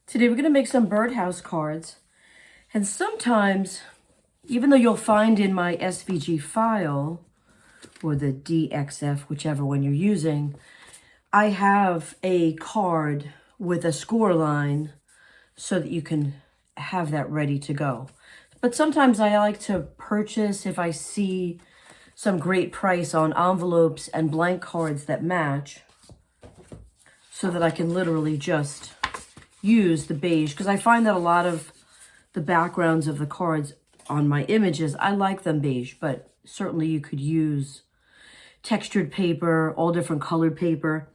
Today we're going to make some birdhouse cards. And sometimes, even though you'll find in my SVG file, or the DXF, whichever one you're using, I have a card with a score line so that you can have that ready to go. But sometimes I like to purchase, if I see some great price on envelopes and blank cards that match, so that I can literally just use the beige, because I find that a lot of the backgrounds of the cards on my images, I like them beige, but certainly you could use textured paper, all different colored paper.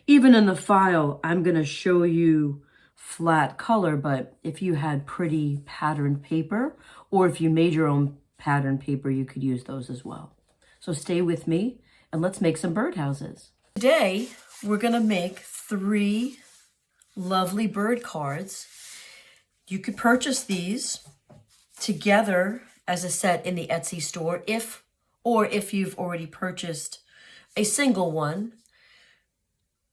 Even in the file, I'm going to show you flat color, but if you had pretty patterned paper, or if you made your own patterned paper, you could use those as well. So stay with me and let's make some birdhouses. Today, we're going to make 3 lovely bird cards. You could purchase these together as a set in the Etsy store if you've already purchased a single one.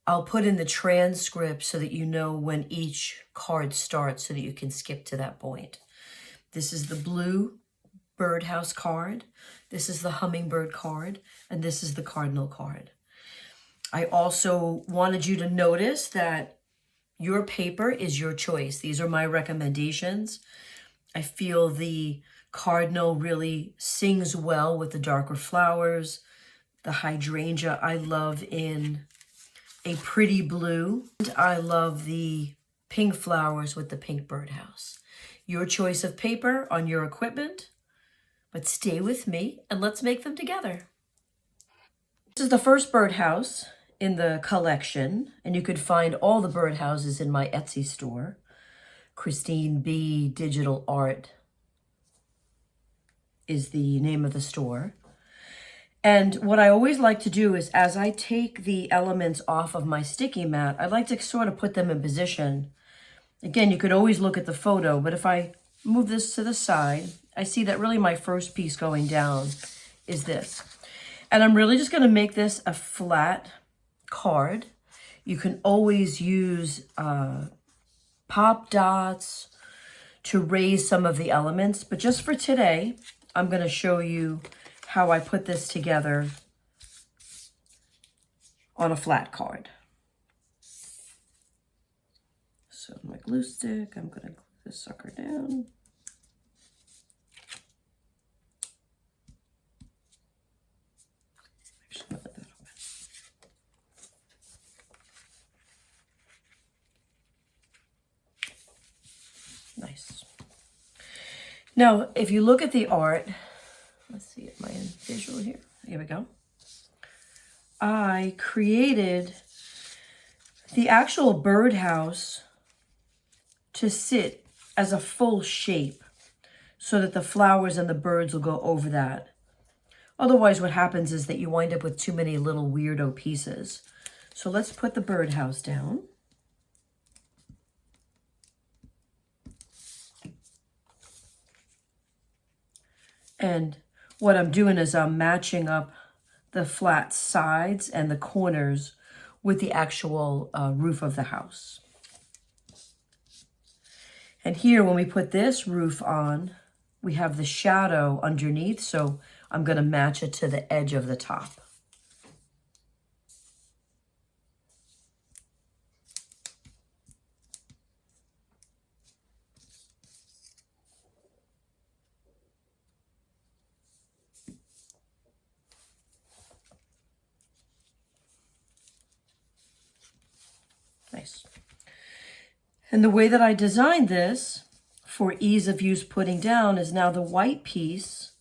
I'll put in the transcript so that you know when each card starts so that you can skip to that point. This is the blue birdhouse card. This is the hummingbird card. And this is the cardinal card. I also wanted you to notice that your paper is your choice. These are my recommendations. I feel the cardinal really sings well with the darker flowers. The hydrangea I love in a pretty blue. And I love the pink flowers with the pink birdhouse. Your choice of paper on your equipment, but stay with me and let's make them together. This is the first birdhouse in the collection, and you could find all the birdhouses in my Etsy store. Christine B. Digital Art is the name of the store. And what I always like to do is, as I take the elements off of my sticky mat, I like to sort of put them in position. Again, you could always look at the photo, but if I move this to the side, I see that really my first piece going down is this. And I'm really just going to make this a flat card. You can always use pop dots to raise some of the elements, but just for today, I'm going to show you how I put this together on a flat card. So my glue stick, I'm going to glue this sucker down. Nice. Now, if you look at the art, let's see if my visual here. Here we go. I created the actual birdhouse to sit as a full shape so that the flowers and the birds will go over that. Otherwise, what happens is that you wind up with too many little weirdo pieces. So let's put the birdhouse down. And what I'm doing is I'm matching up the flat sides and the corners with the actual roof of the house. And here, when we put this roof on, we have the shadow underneath, so I'm going to match it to the edge of the top. Nice. And the way that I designed this for ease of use putting down is now the white piece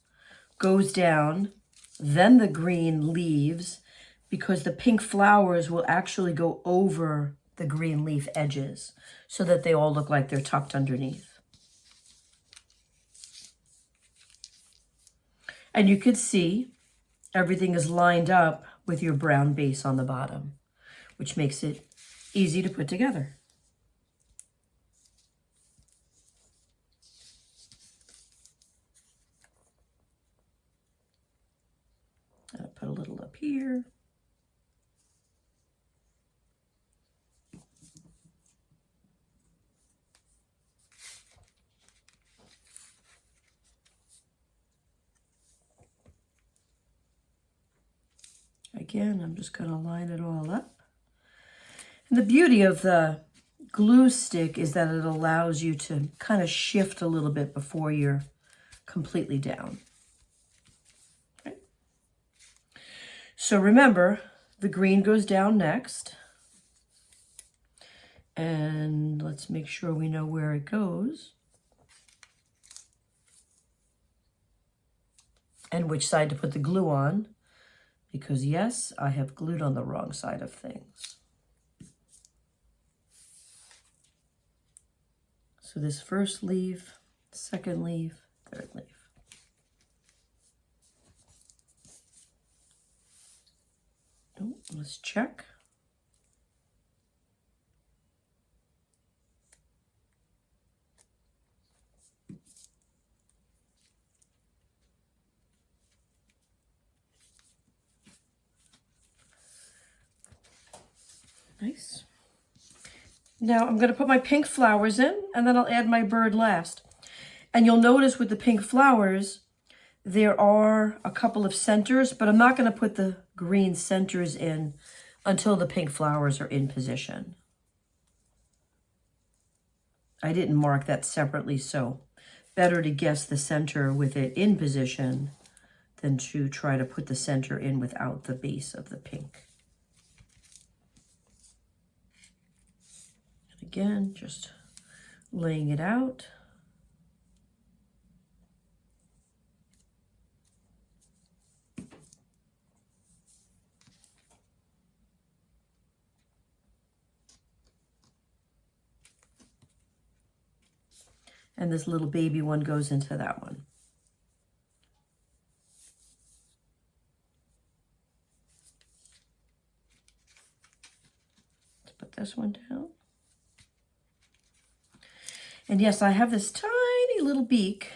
goes down, then the green leaves, because the pink flowers will actually go over the green leaf edges so that they all look like they're tucked underneath. And you could see everything is lined up with your brown base on the bottom, which makes it easy to put together. And I'll put a little up here. again, I'm just going to line it all up. And the beauty of the glue stick is that it allows you to kind of shift a little bit before you're completely down. Okay. So remember, the green goes down next. And let's make sure we know where it goes. And which side to put the glue on. Because yes, I have glued on the wrong side of things. So this first leaf, second leaf, third leaf. Oh, let's check. Nice. Now I'm going to put my pink flowers in, and then I'll add my bird last. And you'll notice with the pink flowers, there are a couple of centers, but I'm not going to put the green centers in until the pink flowers are in position. I didn't mark that separately, so better to guess the center with it in position than to try to put the center in without the base of the pink. Again, just laying it out. And this little baby one goes into that one. Let's put this one down. And yes, I have this tiny little beak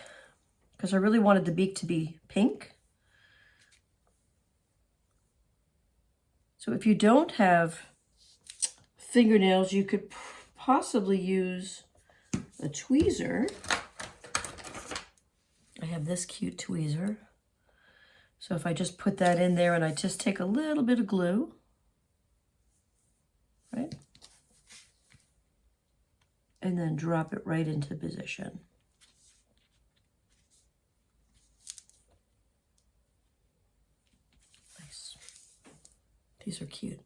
because I really wanted the beak to be pink. So if you don't have fingernails, you could possibly use a tweezer. I have this cute tweezer. So if I just put that in there and I just take a little bit of glue, right? And then drop it right into position. Nice. These are cute.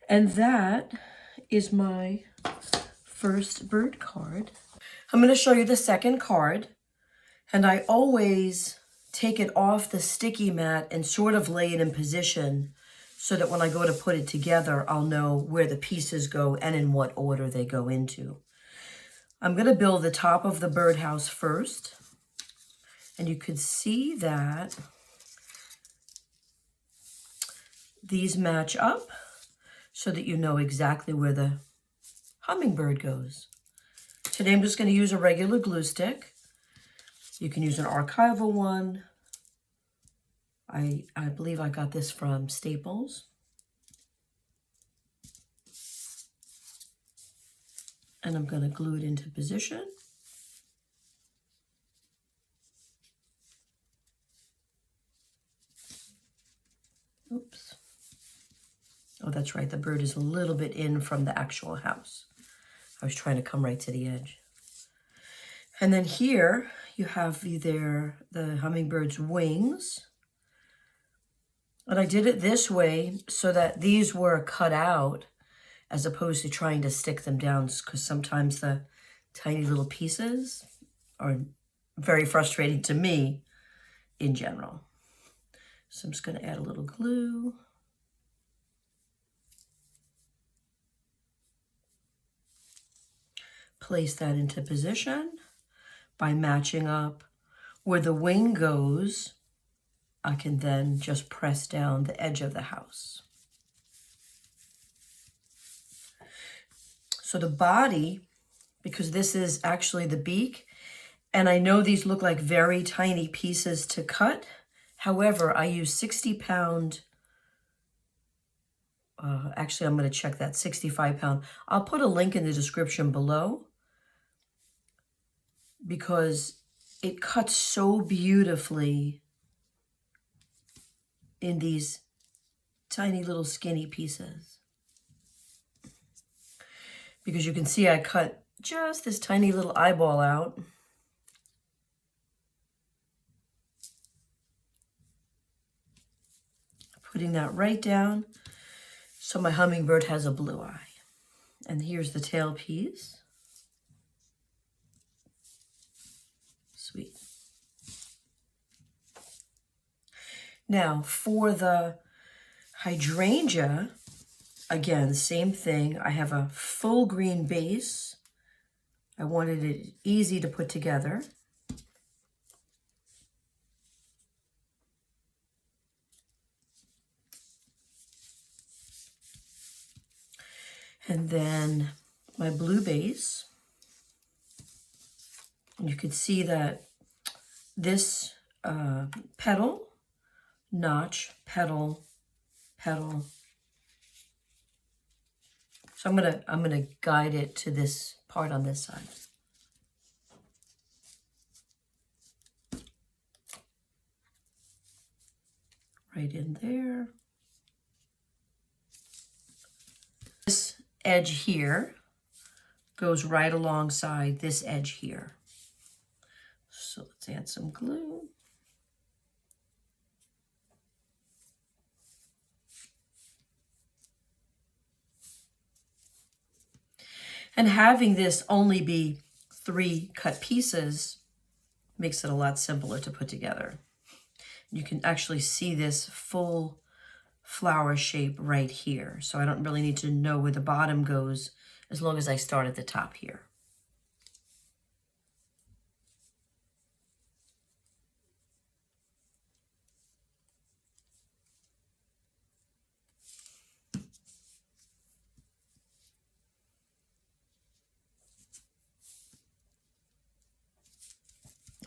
And that is my first bird card. I'm going to show you the second card. And I always take it off the sticky mat and sort of lay it in position so that when I go to put it together, I'll know where the pieces go and in what order they go into. I'm going to build the top of the birdhouse first. And you could see that these match up so that you know exactly where the hummingbird goes. Today I'm just going to use a regular glue stick. You can use an archival one. I believe I got this from Staples. And I'm going to glue it into position. Oops. Oh, that's right. The bird is a little bit in from the actual house. I was trying to come right to the edge. And then here you have either the hummingbird's wings. And I did it this way so that these were cut out as opposed to trying to stick them down, because sometimes the tiny little pieces are very frustrating to me in general. So I'm just going to add a little glue. Place that into position by matching up where the wing goes. I can then just press down the edge of the house. So the body, because this is actually the beak, and I know these look like very tiny pieces to cut. However, I use 60-pound, actually I'm going to check that, 65-pound. I'll put a link in the description below because it cuts so beautifully in these tiny little skinny pieces. Because you can see I cut just this tiny little eyeball out. Putting that right down so my hummingbird has a blue eye. And here's the tail piece. Sweet. Now for the hydrangea, again, same thing. I have a full green base. I wanted it easy to put together. And then my blue base. And you can see that this petal, notch, petal, petal. So I'm gonna guide it to this part on this side. Right in there. This edge here goes right alongside this edge here. So let's add some glue. And having this only be 3 cut pieces makes it a lot simpler to put together. You can actually see this full flower shape right here. So I don't really need to know where the bottom goes as long as I start at the top here.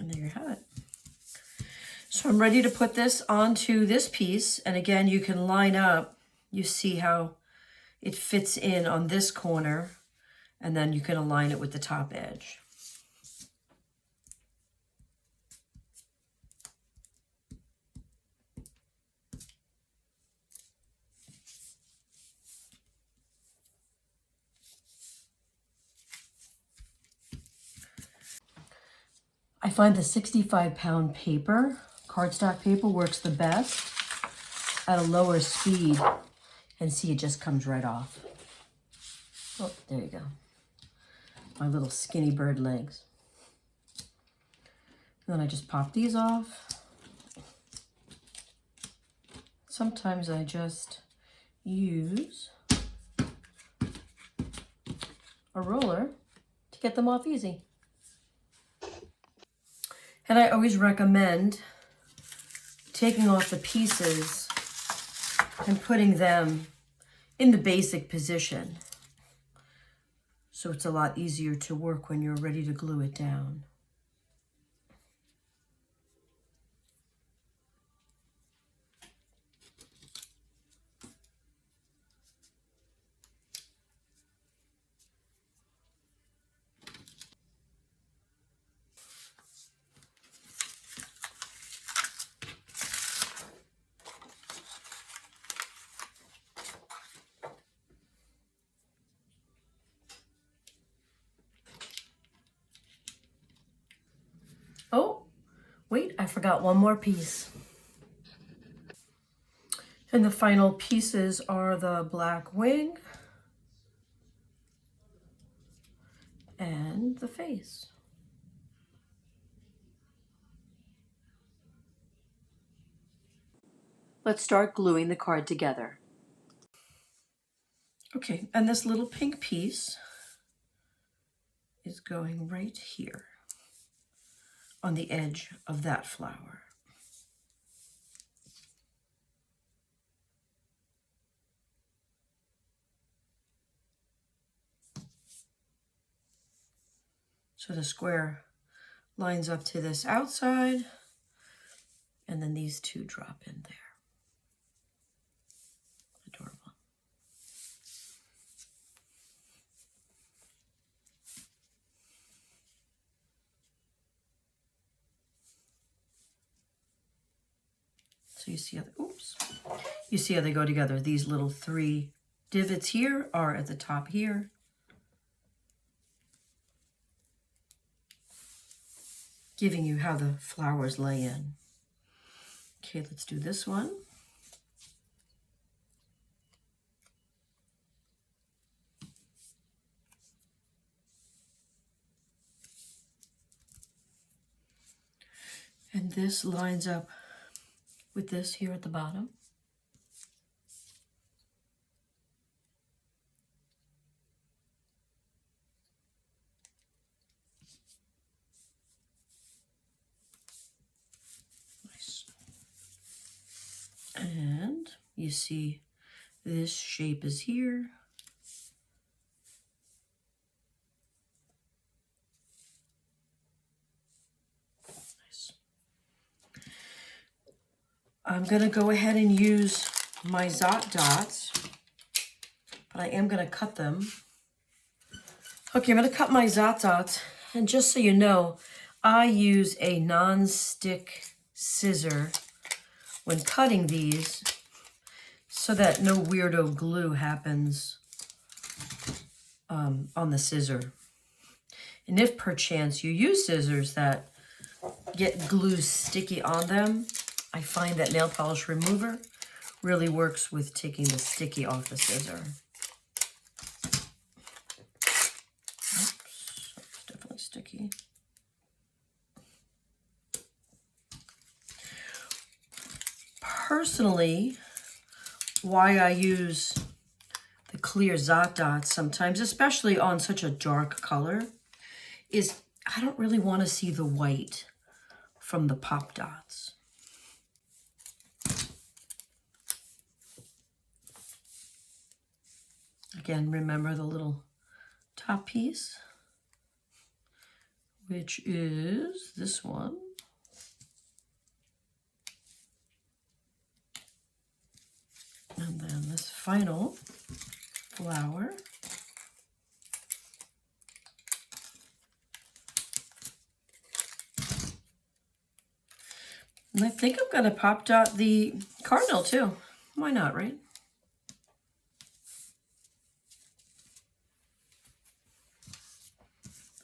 And there you have it. So I'm ready to put this onto this piece. And again, you can line up, you see how it fits in on this corner, and then you can align it with the top edge. I find the 65-pound paper, cardstock paper, works the best at a lower speed, and see it just comes right off. Oh, there you go. My little skinny bird legs. And then I just pop these off. Sometimes I just use a roller to get them off easy. And I always recommend taking off the pieces and putting them in the basic position. So it's a lot easier to work when you're ready to glue it down. Oh, wait, I forgot one more piece. And the final pieces are the black wing and the face. Let's start gluing the card together. Okay, and this little pink piece is going right here on the edge of that flower. So the square lines up to this outside, and then these two drop in there. Adorable. So you see how, oops, you see how they go together. These little 3 divots here are at the top here. Giving you how the flowers lay in. Okay, let's do this one. And this lines up with this here at the bottom. Nice. And you see this shape is here. I'm going to go ahead and use my Zot dots, but I am going to cut them. Okay, I'm going to cut my Zot dots, and just so you know, I use a non-stick scissor when cutting these so that no weirdo glue happens on the scissor. And if perchance you use scissors that get glue sticky on them, I find that nail polish remover really works with taking the sticky off the scissor. Oops, it's definitely sticky. Personally, why I use the clear Zot dots sometimes, especially on such a dark color, is I don't really want to see the white from the pop dots. Again, remember the little top piece, which is this one. And then this final flower. And I think I'm going to pop dot the cardinal too. Why not, right?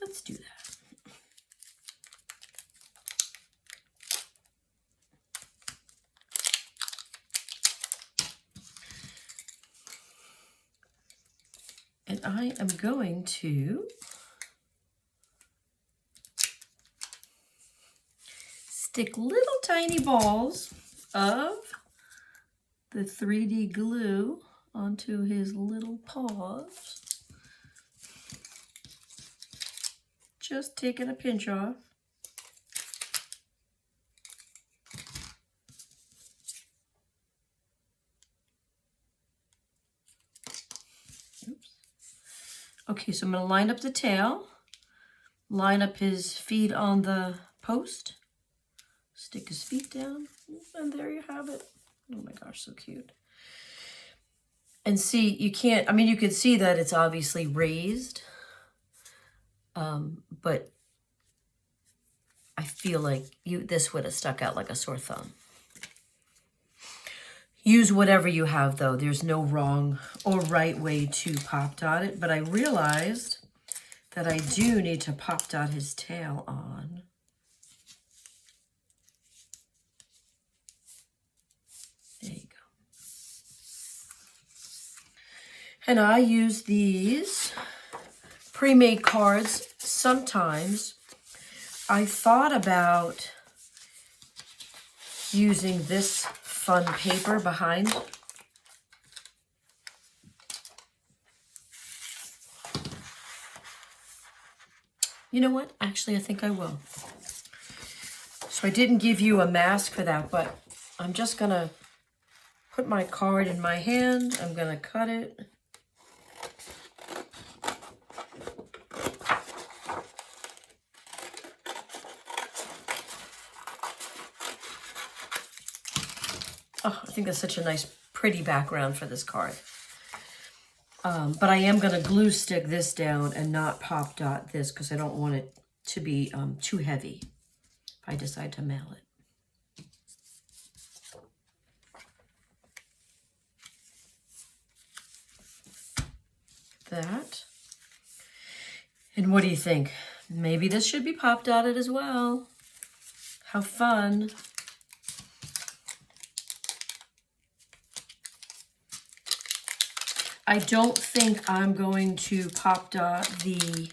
Let's do that. And I am going to stick little tiny balls of the 3D glue onto his little paws. Just taking a pinch off. Oops. Okay, so I'm going to line up the tail, line up his feet on the post, stick his feet down, and there you have it. Oh my gosh, so cute. And see, you can't, I mean, you can see that it's obviously raised. But I feel like this would have stuck out like a sore thumb. Use whatever you have, though. There's no wrong or right way to pop dot it. But I realized that I do need to pop dot his tail on. There you go. And I use these pre-made cards. Sometimes I thought about using this fun paper behind. You know what? Actually, I think I will. So I didn't give you a mask for that, but I'm just going to put my card in my hand. I'm going to cut it. Oh, I think that's such a nice, pretty background for this card. But I am going to glue stick this down and not pop dot this because I don't want it to be too heavy if I decide to mail it. that. And what do you think? Maybe this should be pop dotted as well. How fun. I don't think I'm going to pop dot the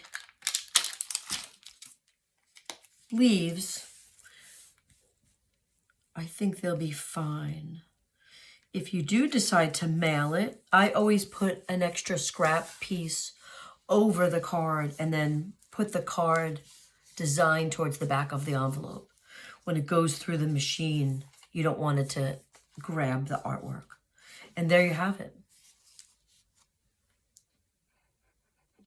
leaves. I think they'll be fine. If you do decide to mail it, I always put an extra scrap piece over the card and then put the card design towards the back of the envelope. When it goes through the machine, you don't want it to grab the artwork. And there you have it.